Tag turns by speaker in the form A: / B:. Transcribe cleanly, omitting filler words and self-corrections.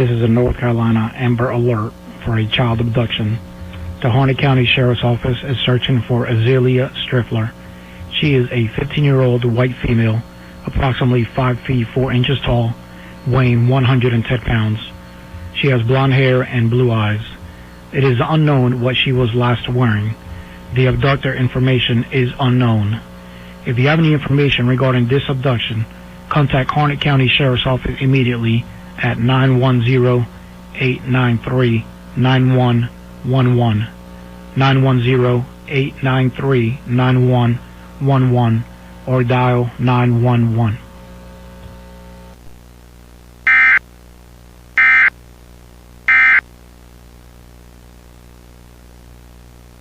A: This is a North Carolina Amber Alert for a child abduction. The Harnett County Sheriff's Office is searching for Azealia Striffler. She is a 15-year-old white female, approximately 5 feet 4 inches tall, weighing 110 pounds. She has blonde hair and blue eyes. It is unknown what she was last wearing. The abductor information is unknown. If you have any information regarding this abduction, contact Harnett County Sheriff's Office immediately at 910-893-9111, 910-893-9111, or dial 911.